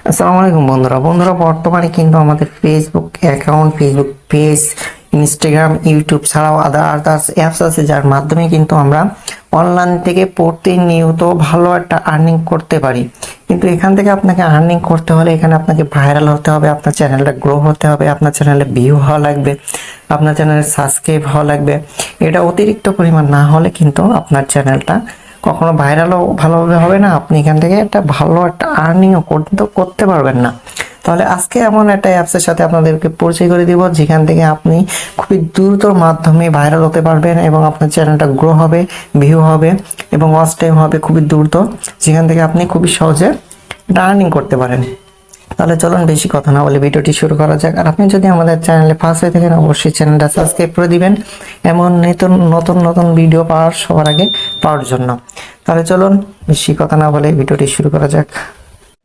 আসসালামু আলাইকুম বন্ধুরা বর্তমানে কিন্তু আমাদের Facebook account, Facebook page, Instagram, YouTube ছাড়াও আদার্স অ্যাপস আছে, যার মাধ্যমে কিন্তু আমরা অনলাইন থেকে প্রতিনিয়ত ভালো একটা আর্নিং করতে পারি। কিন্তু এখান থেকে আপনাকে আর্নিং করতে হলে এখানে আপনাকে ভাইরাল হতে হবে, আপনার চ্যানেলটা গ্রো হতে হবে, আপনার চ্যানেলে ভিউ হওয়া লাগবে, আপনার চ্যানেলে সাবস্ক্রাইব হওয়া লাগবে। এটা অতিরিক্ত পরিমাণ না হলে কিন্তু আপনার চ্যানেলটা কখনো ভাইরালও ভালোভাবে হবে না, আপনি এখান থেকে একটা ভালো একটা আর্নিংও করতে পারবেন না। তাহলে আজকে এমন একটা অ্যাপসের সাথে আপনাদেরকে পরিচয় করে দিব, যেখান থেকে আপনি খুবই দ্রুত মাধ্যমে ভাইরাল হতে পারবেন এবং আপনার চ্যানেলটা গ্রো হবে, ভিউ হবে এবং ওয়াচ টাইম হবে খুবই দ্রুত, যেখান থেকে আপনি খুবই সহজে আর্নিং করতে পারেন। তাহলে চলুন বেশি কথা না বলে ভিডিওটি শুরু করা যাক। আর আপনি যদি আমাদের চ্যানেলে ফার্স্ট হয়ে থাকেন, অবশ্যই চ্যানেলটা সাবস্ক্রাইব করে দিবেন এমন নতুন ভিডিও সবার আগে পাওয়ার জন্য। তাহলে চলুন বেশি কথা না বলে ভিডিওটি শুরু করা যাক।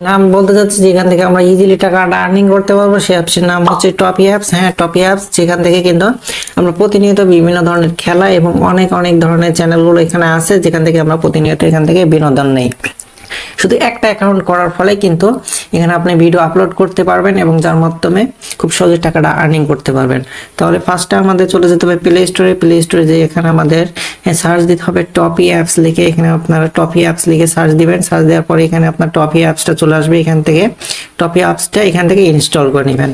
নাম বলতে যাচ্ছি যেখান থেকে আমরা ইজিলি টাকাটা আর্নিং করতে পারবো, সেই অ্যাপসের নাম হচ্ছে টফি অ্যাপস। হ্যাঁ, টফি অ্যাপস, যেখান থেকে কিন্তু আমরা প্রতিনিয়ত বিভিন্ন ধরনের খেলা এবং অনেক ধরনের চ্যানেলগুলো এখানে আছে, যেখান থেকে আমরা প্রতিনিয়ত এখান থেকে বিনোদন নেই। শুধু একটা অ্যাকাউন্ট করার ফলে কিন্তু এখানে আপনি ভিডিও আপলোড করতে পারবেন এবং যার মাধ্যমে খুব সহজে টাকাটা আর্নিং করতে পারবেন। তাহলে ফার্স্টে আমাদের চলে যেতে হবে প্লে স্টোরে যে এখানে আমাদের সার্চ দিতে হবে টফি অ্যাপস লিখে। এখানে আপনারা টফি অ্যাপস লিখে সার্চ দিবেন। সার্চ দেওয়ার পরে এখানে আপনার টফি অ্যাপসটা চলে আসবে। এখান থেকে টফি অ্যাপসটা এখান থেকে ইনস্টল করে নেবেন।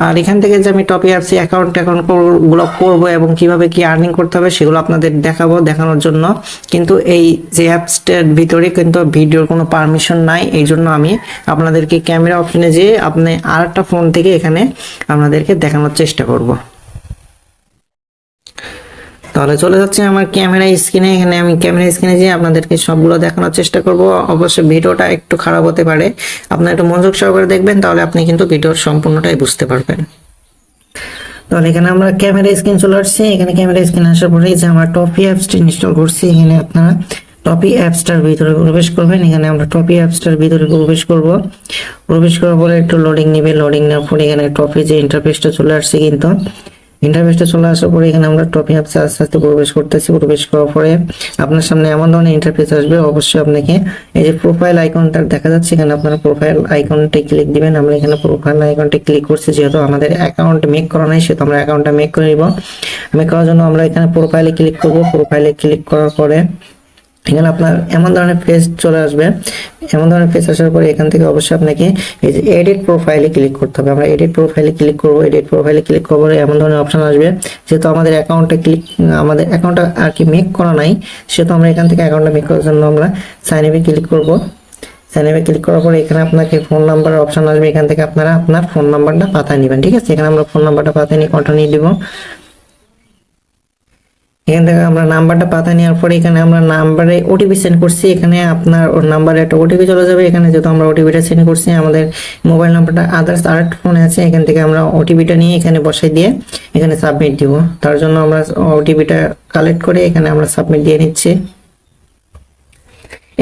আর এখান থেকে যে আমি টফি অ্যাপসে অ্যাকাউন্ট গুলো করবো এবং কিভাবে কি আর্নিং করতে হবে সেগুলো আপনাদের দেখানোর জন্য। কিন্তু এই যে অ্যাপসটার ভিতরে কিন্তু ভিডিওর কোনো পারমিশন নাই, এই জন্য আমি আপনাদেরকে ক্যামেরা অপশনে যেয়ে আপনি আরেকটা ফোন থেকে এখানে আপনাদেরকে দেখানোর চেষ্টা করব। তাহলে চলে যাচ্ছে আমার ক্যামেরা স্ক্রিনে। এখানে আমি ক্যামেরা স্ক্রিনে যেয়ে আপনাদেরকে সবগুলো দেখানোর চেষ্টা করব। অবশ্যই ভিডিওটা একটু খারাপ হতে পারে, আপনারা একটু মনোযোগ সহকারে দেখবেন, তাহলে আপনি কিন্তু ভিডিওর সম্পূর্ণটাই বুঝতে পারবেন। তাহলে এখানে আমরা ক্যামেরা স্ক্রিন চলে আসছি। এখানে ক্যামেরা স্ক্রিন আসার পরে যে আমরা টফি অ্যাপসটি ইনস্টল করছি, এখানে আপনারা টফি অ্যাপসটার ভিতরে প্রবেশ করবেন। এখানে আমরা টফি অ্যাপসটার ভিতরে প্রবেশ করার পরে একটু লোডিং নেবে। লোডিং নেওয়ার পরে এখানে টফি যে ইন্টারফেসটা চলে আসছে, কিন্তু ইন্টারফেসটা চলে আসার পরে এখানে আমরা টফি অ্যাপসে আস্তে আস্তে প্রবেশ করতেছি। প্রবেশ করার পরে আপনার সামনে এমন ধরনের ইন্টারফেস আসবে। অবশ্যই আপনাকে এই যে প্রোফাইল আইকনটা দেখা যাচ্ছে, এখানে আপনারা প্রোফাইল আইকনটা ক্লিক দিবেন। আমরা এখানে প্রোফাইল আইকনটা ক্লিক করছি, যেহেতু আমাদের অ্যাকাউন্ট মেক করা নাই সেহেতু আমরা অ্যাকাউন্টটা মেক করে নিব। মেক করার জন্য আমরা এখানে প্রোফাইলে ক্লিক করব। প্রোফাইলে ক্লিক করার পরে এখানে আপনার এমন ধরনের পেজ চলে আসবে। এমন ধরনের পেজ আসার পরে এখান থেকে অবশ্যই আপনাকে এই যে এডিট প্রোফাইলে ক্লিক করতে হবে। আমরা এডিট প্রোফাইলে ক্লিক করব। এডিট প্রোফাইলে ক্লিক করার পরে এমন ধরনের অপশন আসবে। যেহেতু আমাদের অ্যাকাউন্টটা আর কি মেক করা নাই, সেহেতু আমরা এখান থেকে অ্যাকাউন্টটা মেক করার জন্য আমরা সাইন আপে ক্লিক করব। সাইন আপে ক্লিক করার পরে এখানে আপনাকে ফোন নাম্বারের অপশন আসবে। এখান থেকে আপনারা আপনার ফোন নাম্বারটা পাঠিয়ে নেবেন। ঠিক আছে, এখানে আমরা ফোন নাম্বারটা পাঠিয়ে নিয়ে কন্টিনিউ দিব। এখান থেকে আমরা নাম্বারটা পাতা নেওয়ার পরে এখানে আমরা নাম্বারে ওটিপি সেন্ড করছি। এখানে আপনার নাম্বারে একটা ওটিপি চলে যাবে। এখানে যেহেতু আমরা ওটিপিটা সেন্ড করছি, আমাদের মোবাইল নাম্বারটা আদার্স আরেকটা ফোনে আছে, এখান থেকে আমরা ওটিপিটা নিয়ে এখানে বসাই দিয়ে এখানে সাবমিট দিব। তার জন্য আমরা ওটিপিটা কালেক্ট করে এখানে আমরা সাবমিট দিয়ে নিচ্ছি।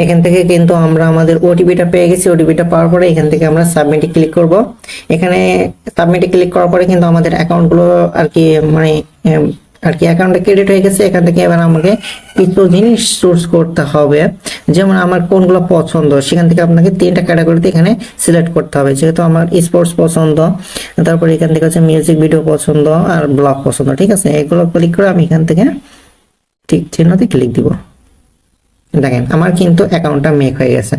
এখান থেকে কিন্তু আমরা আমাদের ওটিপিটা পেয়ে গেছি। ওটিপিটা পাওয়ার পরে এখান থেকে আমরা সাবমিটে ক্লিক করব। এখানে সাবমিটে ক্লিক করার পরে কিন্তু আমাদের অ্যাকাউন্টগুলো আর কি অ্যাকাউন্টে ক্রেডিট হয়ে গেছে। এখান থেকে এবার আমাকে কিছু জিনিস চুজ করতে হবে, যেমন আমার কোনগুলো পছন্দ, সেখান থেকে আপনাকে 3টা ক্যাটাগরিতে এখানে সিলেক্ট করতে হবে। যেহেতু আমার স্পোর্টস পছন্দ, তারপরে এখান থেকে হচ্ছে মিউজিক ভিডিও পছন্দ আর ব্লগ পছন্দ। ঠিক আছে, এগুলো ক্লিক করে আমি এখান থেকে ঠিক চিহ্নতে ক্লিক দিব। দেখেন আমার কিন্তু অ্যাকাউন্টটা মেক হয়ে গেছে।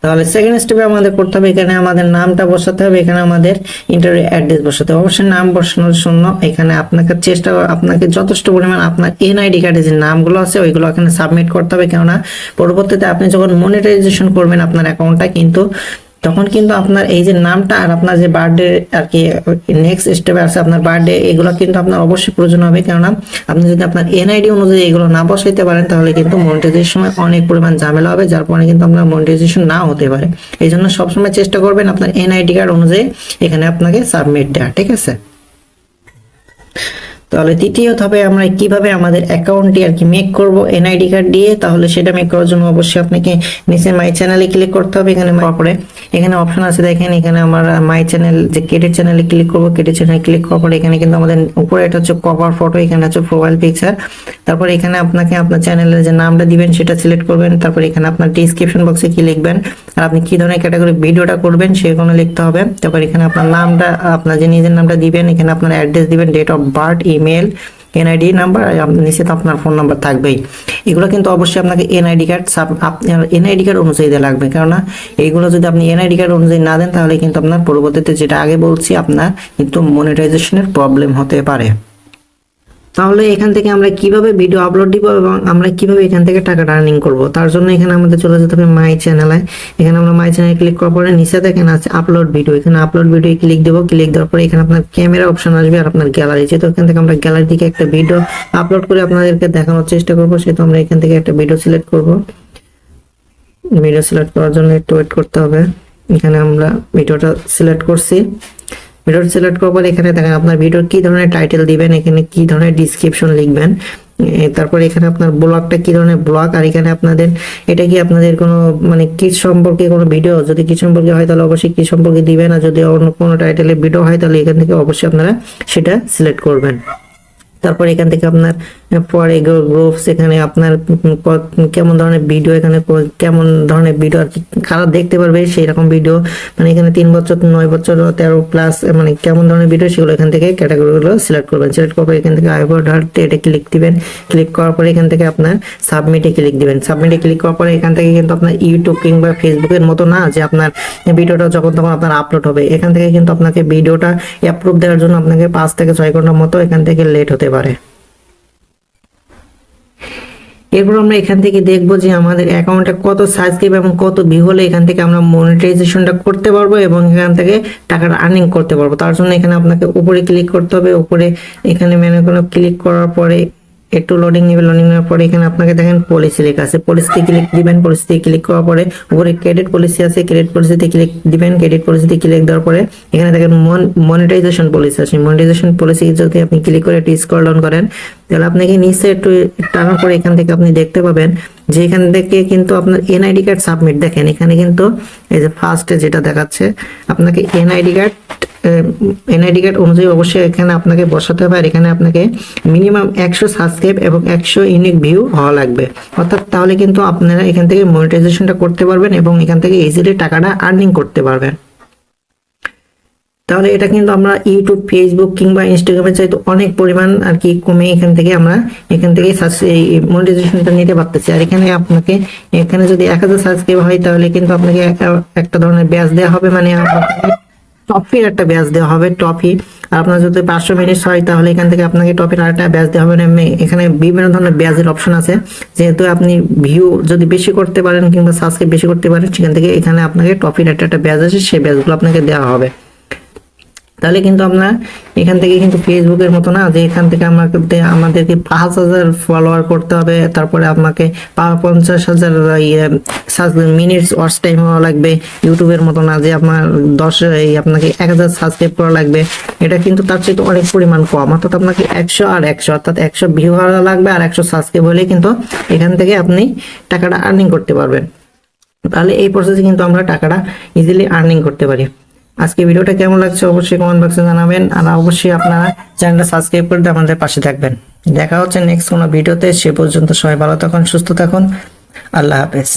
তাহলে সেকেন্ড স্টেপে আমাদের করতে হবে, এখানে আমাদের নামটা বসাতে হবে। এখানে আমাদের ইন্টারভিউ অ্যাড্রেস বসাতে হবে। অবশ্যই নাম বসানোর জন্য এখানে আপনাকে যথেষ্ট পরিমাণ আপনার এনআইডি কার্ডে যে নামগুলো আছে ওইগুলো এখানে সাবমিট করতে হবে। কেননা পরবর্তীতে আপনি যখন মনিটাইজেশন করবেন আপনার অ্যাকাউন্টটা, কিন্তু তখন কিন্তু আপনার এই যে নামটা আর আপনার যে বার্থডে আর কি নেক্সট স্টেপে আছে আপনার বার্থডে, এগুলো কিন্তু আপনার অবশ্যই প্রয়োজন হবে। কেননা আপনি যদি আপনার এনআইডি অনুযায়ী এগুলো না বসাইতে পারেন, তাহলে কিন্তু মনিটাইজেশনের সময় অনেক পরিমাণ ঝামেলা হবে, যার ফলে কিন্তু আপনার মনিটাইজেশন না হতে পারে। এই জন্য সবসময় চেষ্টা করবেন আপনার এনআইডি কার্ড অনুযায়ী এখানে আপনাকে সাবমিট দেওয়া। ঠিক আছে, তো তাহলে তৃতীয় ধাপে আমরা কিভাবে আমাদের অ্যাকাউন্টটি আর কি মেক করব এনআইডি কার্ড দিয়ে, তাহলে সেটা মেক করার জন্য অবশ্যই আপনাকে নিচে মাই চ্যানেলে ক্লিক করতে হবে। এখানে পরে এখানে অপশন আছে দেখেন, এখানে আমার মাই চ্যানেল যে ক্রেডিট চ্যানেলে ক্লিক করব। ক্রেডিট চ্যানেলে ক্লিক করার পরে এখানে কিন্তু আমাদের উপরে এটা হচ্ছে কভার ফটো, এখানে হচ্ছে প্রোফাইল পিকচার। তারপরে এখানে আপনাকে আপনার চ্যানেলের যে নামটা দিবেন সেটা সিলেক্ট করবেন। তারপরে এখানে আপনার ডেসক্রিপশন বক্সে কি লিখবেন আর আপনি কি ধরনের ক্যাটাগরি ভিডিওটা করবেন সেগুলো লিখতে হবে। তারপর এখানে আপনার নামটা, আপনার যে নিজের নামটা দিবেন, এখানে আপনার অ্যাড্রেস দিবেন, date of birth, email, NID number, নিচে তো আপনার ফোন নাম্বার থাকবেই। এগুলো কিন্তু অবশ্যই আপনাকে এনআইডি কার্ড আপনার এনআইডি কার্ড অনুযায়ী দেওয়া লাগবে, কেননা এইগুলো যদি আপনি এনআইডি কার্ড অনুযায়ী না দেন তাহলে কিন্তু আপনার পরবর্তীতে, যেটা আগে বলছি, আপনার কিন্তু মনিটাইজেশনের প্রবলেম হতে পারে। তাহলে এখান থেকে আমরা কিভাবে ভিডিও আপলোড দিব এবং আমরা কিভাবে এখান থেকে টাকাটা আর্নিং করব, তার জন্য এখানে আমাদের চলে যেতে হবে মাই চ্যানেলে। এখানে আমরা মাই চ্যানেলে ক্লিক করার পরে নিচে দেখেন আছে আপলোড ভিডিও, এখানে আপলোড ভিডিও ক্লিক দেবো। ক্লিক দেওয়ার পরে এখানে আপনার ক্যামেরা অপশন আসবে আর আপনার গ্যালারি, যেহেতু এখান থেকে আমরা গ্যালারি থেকে একটা ভিডিও আপলোড করে আপনাদেরকে দেখানোর চেষ্টা করবো, সেহেতু আমরা এখান থেকে একটা ভিডিও সিলেক্ট করব। ভিডিও সিলেক্ট করার জন্য একটু ওয়েট করতে হবে। এখানে আমরা ভিডিওটা সিলেক্ট করছি। ভিডিও সিলেক্ট করার পরে এখানে দেখেন আপনার ভিডিওর কি ধরনের টাইটেল দিবেন, এখানে কি ধরনের ডিসক্রিপশন লিখবেন, তারপরে এখানে আপনার ব্লগটা কি ধরনের ব্লগ, আর এখানে আপনাদের এটা কি আপনাদের কোনো মানে কি সম্পর্কে কোনো ভিডিও, যদি কি সম্পর্কে হয় তাহলে অবশ্যই কি সম্পর্কে দিবেন, আর যদি অন্য কোনো টাইটেলের ভিডিও হয় তাহলে এখান থেকে অবশ্যই আপনারা সেটা সিলেক্ট করবেন। তারপর এখান থেকে আপনার পরে গ্রুপস, এখানে আপনার কেমন ধরনের ভিডিও, এখানে কেমন ধরনের ভিডিও আর কি কারা দেখতে পারবে সেই রকম ভিডিও, মানে এখানে 3 বছর 9 বছর 13 প্লাস মানে কেমন ধরনের ভিডিও সেগুলো এখান থেকে ক্যাটাগরিগুলো সিলেক্ট করবেন। সিলেক্ট করার পরে এখান থেকে এটা ক্লিক দিবেন। ক্লিক করার পরে এখান থেকে আপনার সাবমিটে ক্লিক দিবেন। সাবমিটে ক্লিক করার পরে এখান থেকে কিন্তু আপনার ইউটিউব কিংবা ফেসবুকের মতো না যে আপনার ভিডিওটা যখন তখন আপনার আপলোড হবে, এখান থেকে কিন্তু আপনাকে ভিডিওটা অ্যাপ্রুভ দেওয়ার জন্য আপনাকে 5 থেকে 6 ঘন্টার মতো এখান থেকে লেট হতে পারে। এরপর আমরা এখান থেকে দেখবো যে আমাদের অ্যাকাউন্টে কত সাবস্ক্রাইব এবং কত ভিউ হলে এখান থেকে আমরা মনিটাইজেশনটা করতে পারবো এবং এখান থেকে টাকাটা আর্নিং করতে পারবো। তার জন্য এখানে আপনাকে উপরে ক্লিক করতে হবে। উপরে এখানে মেনু কোনো ক্লিক করার পরে একটু লোডিং নেবে। লোডিং নেওয়ার পরে এখানে আপনাকে দেখেন পলিসি লেখা আছে, পলিসিতে ক্লিক দিবেন। পলিসিতে ক্লিক করার পরে উপরে ক্রেডিট পলিসি আছে, ক্রেডিট পলিসিতে ক্লিক দিবেন। ক্রেডিট পলিসিতে ক্লিক দেওয়ার পরে এখানে দেখেন মনিটাইজেশন পলিসি আছে। মনিটাইজেশন পলিসি যদি আপনি ক্লিক করে একটু স্ক্রল ডাউন করেন তাহলে আপনাকে নিচে একটু টানার পরে এখান থেকে আপনি দেখতে পাবেন যে এখান থেকে কিন্তু আপনার এনআইডি কার্ড সাবমিট, দেখেন এখানে কিন্তু এই যে ফার্স্টে যেটা দেখাচ্ছে আপনাকে এনআইডি কার্ড অনুযায়ী অবশ্যই এখানে আপনাকে বসাতে হবে। আর এখানে আপনাকে মিনিমাম 100 সাবস্ক্রাইব এবং 100 ইউনিক ভিউ হওয়া লাগবে, অর্থাৎ তাহলে কিন্তু আপনারা এখান থেকে মনিটাইজেশনটা করতে পারবেন এবং এখান থেকে ইজিলি টাকাটা আর্নিং করতে পারবেন। তাহলে এটা কিন্তু আমরা ইউটিউব, ফেসবুক কিংবা ইনস্টাগ্রামের চাইতে অনেক পরিমাণ আর কি কমে এখান থেকে এই মনিটাইজেশনটা নিতে পারতেছি। আর এখানে আপনাকে এখানে যদি 1000 সাবস্ক্রাইব হয় তাহলে কিন্তু আপনাকে একটা ধরনের ব্যাচ দেওয়া হবে, মানে টফির একটা ব্যাচ দেওয়া হবে, টফি। আর আপনার যদি 500 মিনিট হয় তাহলে এখান থেকে আপনাকে টফির আরেকটা ব্যাচ দেওয়া হবে। এখানে বিভিন্ন ধরনের ব্যাচের অপশন আছে, যেহেতু আপনি ভিউ যদি বেশি করতে পারেন কিংবা সাবস্ক্রাইব বেশি করতে পারেন সেখান থেকে এখানে আপনাকে টফির একটা ব্যাচ আছে, সেই ব্যাচগুলো আপনাকে দেওয়া হবে। তাহলে কিন্তু আমরা এখান থেকে কিন্তু ফেসবুকের মতো না যে এখান থেকে আমাদেরকে 5000 ফলোয়ার করতে হবে, তারপরে আপনাকে 50,000 মিনিটস ওয়াচ টাইম হওয়া লাগবে। ইউটিউবের মতো না যে আপনাকে 1000 সাবস্ক্রাইব করা লাগবে। এটা কিন্তু তার চেয়ে অনেক পরিমাণ কম, অর্থাৎ আপনাকে 100 আর 100 অর্থাৎ 100 ভিউ হওয়া লাগবে আর 100 সাবস্ক্রাইব হলে কিন্তু এখান থেকে আপনি টাকাটা আর্নিং করতে পারবেন। তাহলে এই প্রসেসে কিন্তু আমরা টাকাটা ইজিলি আর্নিং করতে পারি। আজকে ভিডিওটা কেমন লাগছে অবশ্যই কমেন্ট বক্সে জানাবেন, আর অবশ্যই আপনারা চ্যানেলটা সাবস্ক্রাইব করে আমাদের পাশে থাকবেন। দেখা হচ্ছে নেক্সট কোনো ভিডিওতে, সে পর্যন্ত সবাই ভালো থাকুন, সুস্থ থাকুন, আল্লাহ হাফেজ।